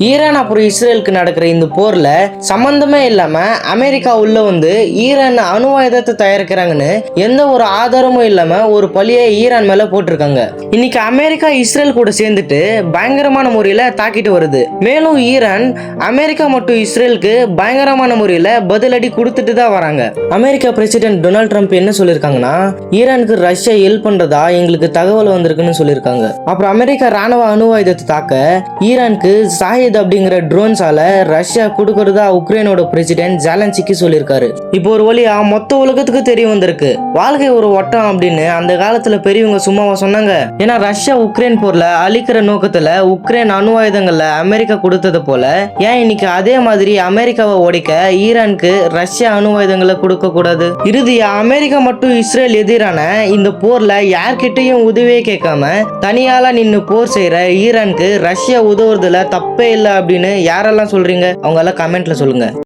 Iran அப்புறம் இஸ்ரேலுக்கு நடக்கிற இந்த போர்ல சம்பந்தமே இல்லாம அமெரிக்கா உள்ள வந்து ஈரான் அணு ஆயுதத்தை தயாரிக்கிறாங்கன்னு எந்த ஒரு ஆதாரமும் இல்லாம ஒரு பழியை ஈரான் மேல போட்டிருக்காங்க. இன்னைக்கு அமெரிக்கா இஸ்ரேல் கூட சேர்ந்துட்டு பயங்கரமான முறையில தாக்கிட்டு வருது. மேலும் ஈரான் அமெரிக்கா மற்றும் இஸ்ரேலுக்கு பயங்கரமான முறையில பதிலடி கொடுத்துட்டு தான் வராங்க. அமெரிக்கா பிரசிடென்ட் டொனால்ட் ட்ரம்ப் என்ன சொல்லிருக்காங்கன்னா, ஈரானுக்கு ரஷ்யா ஹெல்ப் பண்றதா எங்களுக்கு தகவல் வந்திருக்குன்னு சொல்லியிருக்காங்க. அப்புறம் அமெரிக்கா ராணுவ அணு ஆயுதத்தை தாக்க ஈரானுக்கு சாஹித் அப்படிங்கிற ட்ரோன்ஸால ரஷ்யா கொடுக்கறதா உக்ரைனோட பிரசிடென்ட் ஜெலன்ஸ்கி சொல்லியிருக்காரு. இப்போ ஒரு வழியா மொத்த உலகத்துக்கு தெரிய வந்திருக்கு, வாழ்க்கை ஒரு வட்டம் அப்படின்னு அந்த காலத்துல பெரியவங்க சும்மாவா சொன்னாங்க. ஏன்னா ரஷ்யா உக்ரைன் போர்ல அழிக்கிற நோக்கத்துல உக்ரைன் அணு ஆயுதங்கள்ல அமெரிக்கா கொடுத்தது போல ஏன் இன்னைக்கு அதே மாதிரி அமெரிக்காவை உடைக்க ஈரானுக்கு ரஷ்யா அணு ஆயுதங்களை கொடுக்க கூடாது? இறுதியா அமெரிக்கா மற்றும் இஸ்ரேல் எதிரான இந்த போர்ல யார்கிட்டையும் உதவியே கேட்காம தனியால நின்று போர் செய்யற ஈரானுக்கு ரஷ்யா உதவுறதுல தப்பே இல்லை அப்படின்னு யாரெல்லாம் சொல்றீங்க? அவங்க எல்லாம் கமெண்ட்ல சொல்லுங்க.